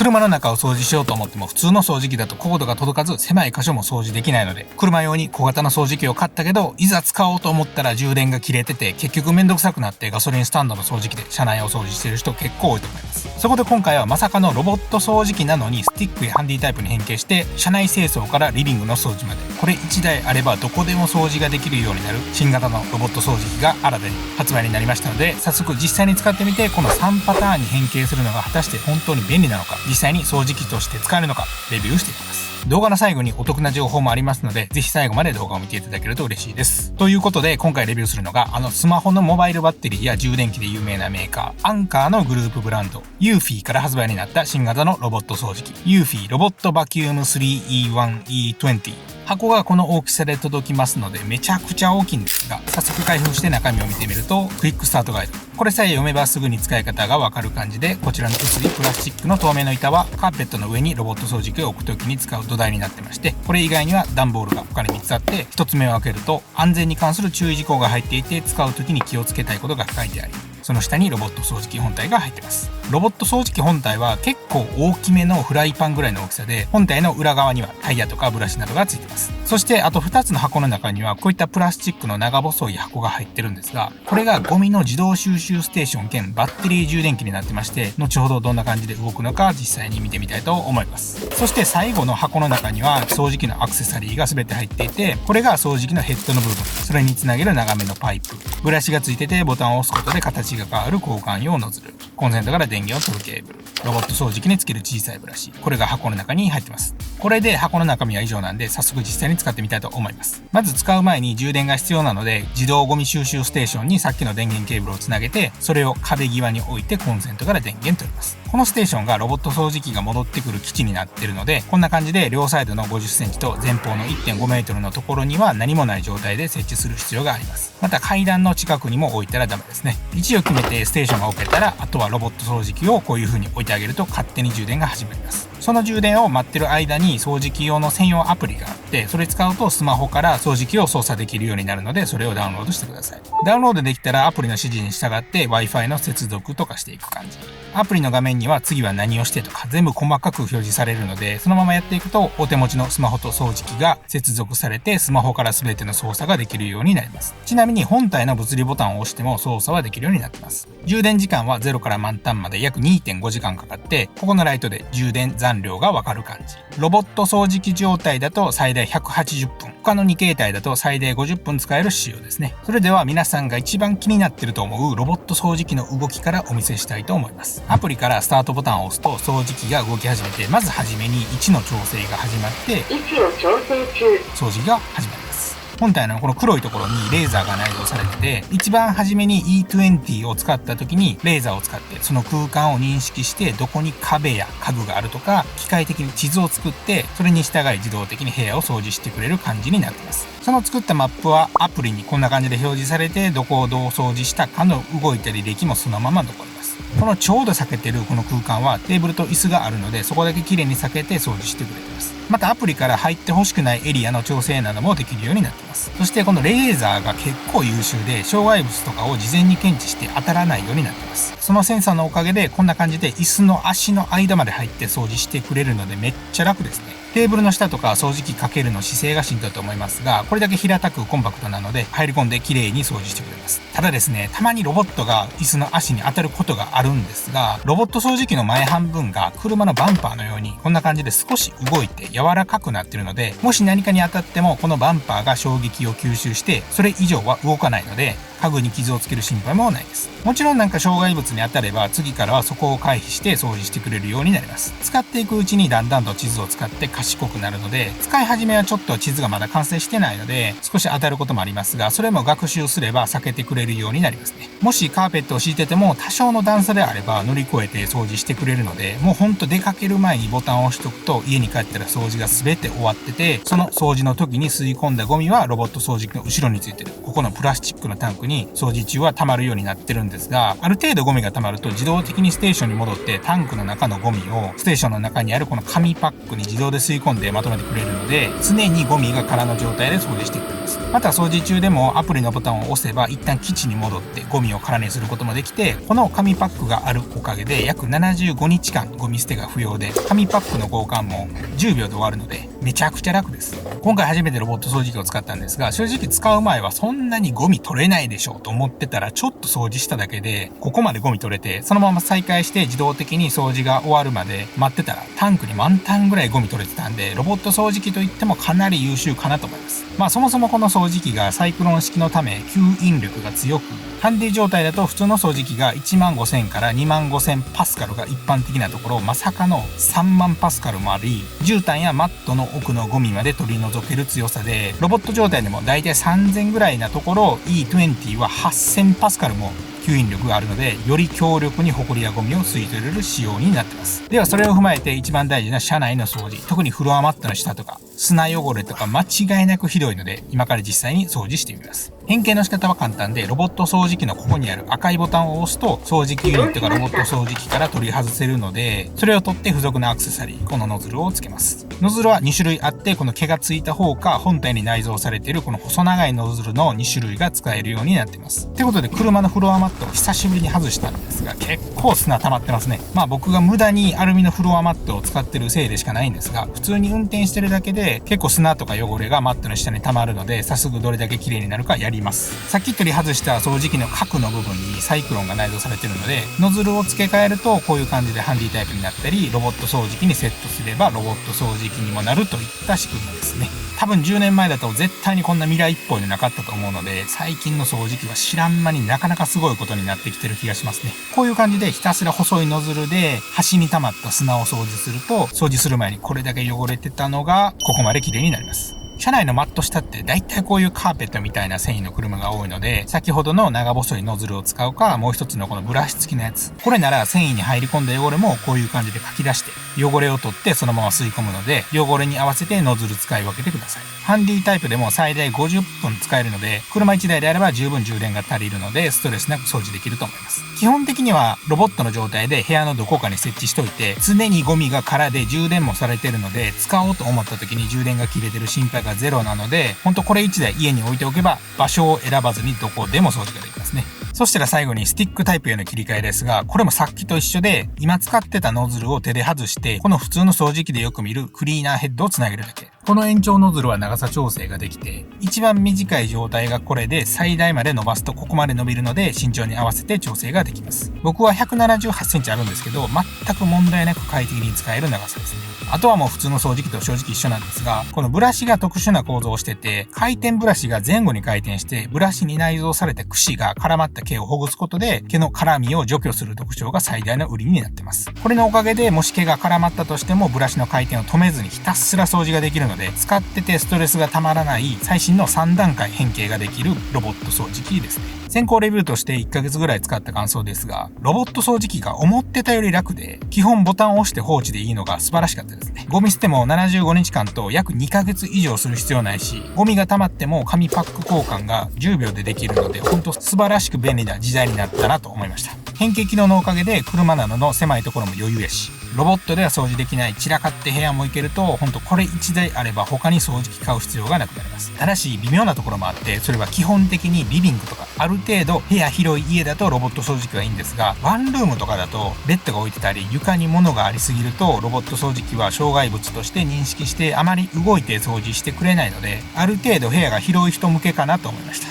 車の中を掃除しようと思っても普通の掃除機だとコードが届かず狭い箇所も掃除できないので、車用に小型の掃除機を買ったけど、いざ使おうと思ったら充電が切れてて結局めんどくさくなってガソリンスタンドの掃除機で車内を掃除している人結構多いと思います。そこで今回はまさかのロボット掃除機なのにスティックやハンディタイプに変形して車内清掃からリビングの掃除までこれ1台あればどこでも掃除ができるようになる新型のロボット掃除機が新たに発売になりましたので、早速実際に使ってみてこの3パターンに変形するのが果たして本当に便利なのか、実際に掃除機として使えるのかレビューしていきます。動画の最後にお得な情報もありますので、ぜひ最後まで動画を見ていただけると嬉しいです。ということで今回レビューするのがスマホのモバイルバッテリーや充電器で有名なメーカーアンカーのグループブランドユーフィーから発売になった新型のロボット掃除機ユーフィーロボットバキューム 3E1E20。箱がこの大きさで届きますのでめちゃくちゃ大きいんですが、早速開封して中身を見てみるとクイックスタートガイド、これさえ読めばすぐに使い方がわかる感じで、こちらの薄いプラスチックの透明の板はカーペットの上にロボット掃除機を置くときに使う土台になってまして、これ以外には段ボールが他に3つあって、1つ目を開けると安全に関する注意事項が入っていて、使うときに気をつけたいことが書いてあり、その下にロボット掃除機本体が入ってます。ロボット掃除機本体は結構大きめのフライパンぐらいの大きさで、本体の裏側にはタイヤとかブラシなどがついてます。そしてあと2つの箱の中にはこういったプラスチックの長細い箱が入ってるんですが、これがゴミの自動収集ステーション兼バッテリー充電器になってまして、後ほどどんな感じで動くのか実際に見てみたいと思います。そして最後の箱の中には掃除機のアクセサリーが全て入っていて、これが掃除機のヘッドの部分、それにつなげる長めのパイプ、ブラシがついててボタンを押すことで形が変わる交換用ノズル、コンセントから電源を取るケーブル、ロボット掃除機につける小さいブラシ、これが箱の中に入ってます。これで箱の中身は以上なんで、早速実際に使ってみたいと思います。まず使う前に充電が必要なので、自動ゴミ収集ステーションにさっきの電源ケーブルをつなげて、それを壁際に置いてコンセントから電源取ります。このステーションがロボット掃除機が戻ってくる基地になっているので、こんな感じで両サイドの50センチと前方の 1.5 メートルのところには何もない状態で設置する必要があります。また階段の近くにも置いたらダメですね。位置を決めてステーションが置けたら、あとはロボット掃除機をこういう風に置いてあげると勝手に充電が始まります。その充電を待ってる間に掃除機用の専用アプリがあって、それ使うとスマホから掃除機を操作できるようになるので、それをダウンロードしてください。ダウンロードできたらアプリの指示に従って Wi-Fi の接続とかしていく感じ。アプリの画面には次は何をしてとか全部細かく表示されるので、そのままやっていくとお手持ちのスマホと掃除機が接続されて、スマホから全ての操作ができるようになります。ちなみに本体の物理ボタンを押しても操作はできるようになってます。充電時間は0から満タンまで約 2.5 時間かかって、ここのライトで充電残量がわかる感じ。ロボット掃除機状態だと最大180分、他の2形態だと最大50分使える仕様ですね。それでは皆さんが一番気になっていると思うロボット掃除機の動きからお見せしたいと思います。アプリからスタートボタンを押すと掃除機が動き始めて、まずはじめに位置の調整が始まって、位置を調整中、掃除が始まります。本体のこの黒いところにレーザーが内蔵されてて、一番初めに E20 を使った時にレーザーを使ってその空間を認識して、どこに壁や家具があるとか機械的に地図を作って、それに従い自動的に部屋を掃除してくれる感じになっています。その作ったマップはアプリにこんな感じで表示されて、どこをどう掃除したかの動いた履歴もそのまま残ります。このちょうど避けてるこの空間はテーブルと椅子があるので、そこだけ綺麗に避けて掃除してくれてます。またアプリから入ってほしくないエリアの調整などもできるようになっています。そしてこのレーザーが結構優秀で、障害物とかを事前に検知して当たらないようになっています。そのセンサーのおかげでこんな感じで椅子の足の間まで入って掃除してくれるので、めっちゃ楽ですね。テーブルの下とか掃除機かけるの姿勢がしんどいと思いますが、これだけ平たくコンパクトなので入り込んで綺麗に掃除してくれます。ただですね、たまにロボットが椅子の足に当たることがあるんですが、ロボット掃除機の前半分が車のバンパーのようにこんな感じで少し動いて柔らかくなっているので、もし何かに当たってもこのバンパーが衝撃を吸収してそれ以上は動かないので、家具に傷をつける心配もないです。もちろんなんか障害物に当たれば次からはそこを回避して掃除してくれるようになります。使っていくうちにだんだんと地図を使って賢くなるので、使い始めはちょっと地図がまだ完成してないので少し当たることもありますが、それも学習すれば避けてくれるようになりますね。もしカーペットを敷いてても多少の段差であれば乗り越えて掃除してくれるので、もうほんと出かける前にボタンを押しとくと家に帰ったら掃除が全て終わってて、その掃除の時に吸い込んだゴミはロボット掃除機の後ろについてるここのプラスチックのタンクに掃除中は溜まるようになってるんですが、ある程度ゴミが溜まると自動的にステーションに戻ってタンクの中のゴミをステーションの中にあるこの紙パックに自動で吸い込んでまとめてくれるので、常にゴミが空の状態で掃除してくれます。また掃除中でもアプリのボタンを押せば一旦基地に戻ってゴミを空にすることもできて、この紙パックがあるおかげで約75日間ゴミ捨てが不要で、紙パックの交換も10秒で終わるのでめちゃくちゃ楽です。今回初めてロボット掃除機を使ったんですが、正直使う前はそんなにゴミ取れないでしょうと思ってたら、ちょっと掃除しただけでここまでゴミ取れて、そのまま再開して自動的に掃除が終わるまで待ってたらタンクに満タンぐらいゴミ取れてたんで、ロボット掃除機といってもかなり優秀かなと思います。そもそもこの掃除機がサイクロン式のため吸引力が強く、ハンディ状態だと普通の掃除機が15000から25000パスカルが一般的なところ、まさかの3万パスカルもあり、絨毯やマットの奥のゴミまで取り除ける強さで、ロボット状態でもだいたい3000ぐらいなところ、E20 は8000パスカルも吸引力があるので、より強力にホコリやゴミを吸い取れる仕様になってます。ではそれを踏まえて一番大事な車内の掃除、特にフロアマットの下とか砂汚れとか間違いなくひどいので、今から実際に掃除してみます。変形の仕方は簡単で、ロボット掃除機のここにある赤いボタンを押すと掃除機ユニットがロボット掃除機から取り外せるので、それを取って付属のアクセサリー、このノズルをつけます。ノズルは2種類あって、この毛がついた方か本体に内蔵されているこの細長いノズルの2種類が使えるようになっています。ってことで車のフロアマットを久しぶりに外したんですが、結構砂溜まってますね。僕が無駄にアルミのフロアマットを使ってるせいでしかないんですが、普通に運転してるだけで結構砂とか汚れがマットの下に溜まるので、早速どれだけ綺麗になるかやります。さっき取り外した掃除機の角の部分にサイクロンが内蔵されているので、ノズルを付け替えるとこういう感じでハンディタイプになったり、ロボット掃除機にセットすればロボット掃除機にもなるといった仕組みですね。多分10年前だと絶対にこんな未来っぽいのなかったと思うので、最近の掃除機は知らん間になかなかすごいことになってきてる気がしますね。こういう感じでひたすら細いノズルで端に溜まった砂を掃除すると、掃除する前にこれだけ汚れてたのがここまで綺麗になります。車内のマット下って大体こういうカーペットみたいな繊維の車が多いので、先ほどの長細いノズルを使うか、もう一つのこのブラシ付きのやつ、これなら繊維に入り込んだ汚れもこういう感じでかき出して汚れを取ってそのまま吸い込むので、汚れに合わせてノズル使い分けてください。ハンディタイプでも最大50分使えるので、車1台であれば十分充電が足りるのでストレスなく掃除できると思います。基本的にはロボットの状態で部屋のどこかに設置しておいて、常にゴミが空で充電もされているので、使おうと思った時に充電が切れてる心配がゼロなので、ほんとこれ1台家に置いておけば場所を選ばずにどこでも掃除ができますね。そしたら最後にスティックタイプへの切り替えですが、これもさっきと一緒で、今使ってたノズルを手で外して、この普通の掃除機でよく見るクリーナーヘッドをつなげるだけ。この延長ノズルは長さ調整ができて、一番短い状態がこれで最大まで伸ばすとここまで伸びるので、身長に合わせて調整ができます。僕は178センチあるんですけど、全く問題なく快適に使える長さですね。あとはもう普通の掃除機と正直一緒なんですが、このブラシが特殊な構造をしてて、回転ブラシが前後に回転して、ブラシに内蔵された櫛が絡まった毛をほぐすことで、毛の絡みを除去する特徴が最大の売りになってます。これのおかげで、もし毛が絡まったとしても、ブラシの回転を止めずにひたすら掃除ができるので、使っててストレスがたまらない最新の3段階変形ができるロボット掃除機ですね。先行レビューとして1ヶ月ぐらい使った感想ですが、ロボット掃除機が思ってたより楽で、基本ボタンを押して放置でいいのが素晴らしかったですね。ゴミ捨ても75日間と約2ヶ月以上する必要ないし、ゴミが溜まっても紙パック交換が10秒でできるので、ほんと素晴らしく便利な時代になったなと思いました。変形機能のおかげで車などの狭いところも余裕やし、ロボットでは掃除できない散らかって部屋も行けると、ほんとこれ1台あれば他に掃除機買う必要がなくなります。ただし微妙なところもあって、それは基本的にリビングとかある程度部屋広い家だとロボット掃除機はいいんですが、ワンルームとかだとベッドが置いてたり床に物がありすぎると、ロボット掃除機は障害物として認識してあまり動いて掃除してくれないので、ある程度部屋が広い人向けかなと思いました。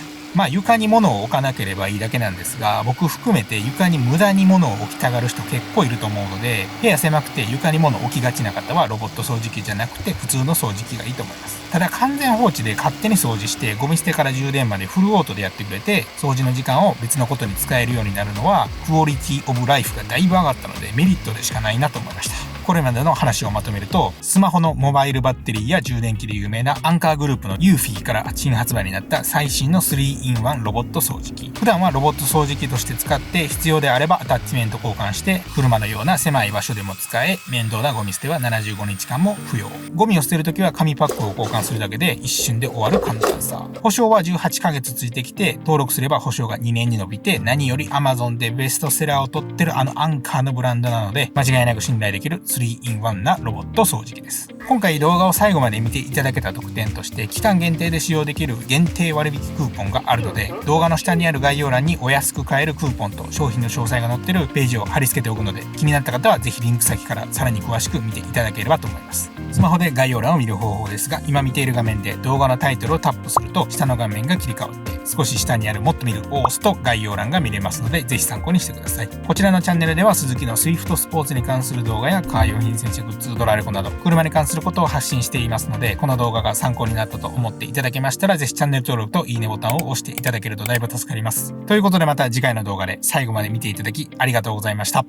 床に物を置かなければいいだけなんですが、僕含めて床に無駄に物を置きたがる人結構いると思うので、部屋狭くて床に物を置きがちな方はロボット掃除機じゃなくて普通の掃除機がいいと思います。ただ完全放置で勝手に掃除してゴミ捨てから充電までフルオートでやってくれて、掃除の時間を別のことに使えるようになるのはクオリティオブライフがだいぶ上がったのでメリットでしかないなと思いました。これまでの話をまとめると、スマホのモバイルバッテリーや充電器で有名なアンカーグループのユーフィーから新発売になった最新の 3-in-1 ロボット掃除機。普段はロボット掃除機として使って、必要であればアタッチメント交換して車のような狭い場所でも使え、面倒なゴミ捨ては75日間も不要。ゴミを捨てるときは紙パックを交換するだけで一瞬で終わる簡単さ。保証は18ヶ月ついてきて、登録すれば保証が2年に伸びて、何より Amazon でベストセラーを取ってるあのアンカーのブランドなので、間違いなく信頼できる 3-in-1 なロボット掃除機です。今回動画を最後まで見ていただけた特典として、期間限定で使用できる限定割引クーポンがあるので、動画の下にある概要欄にお安く買えるクーポンと商品の詳細が載ってるページを貼り付けておくので、気になった方はぜひリンク先からさらに詳しく見ていただければと思います。スマホで概要欄を見る方法ですが、今見ている画面で動画のタイトルをタップすると下の画面が切り替わって、少し下にあるもっと見るを押すと概要欄が見れますので、ぜひ参考にしてください。こちらのチャンネルではスズキのスイフトスポーツに関する動画やカー用品洗車グッズ、ドラレコなど車に関することを発信していますので、この動画が参考になったと思っていただけましたら、ぜひチャンネル登録といいねボタンを押していただけるとだいぶ助かります。ということでまた次回の動画で最後まで見ていただきありがとうございました。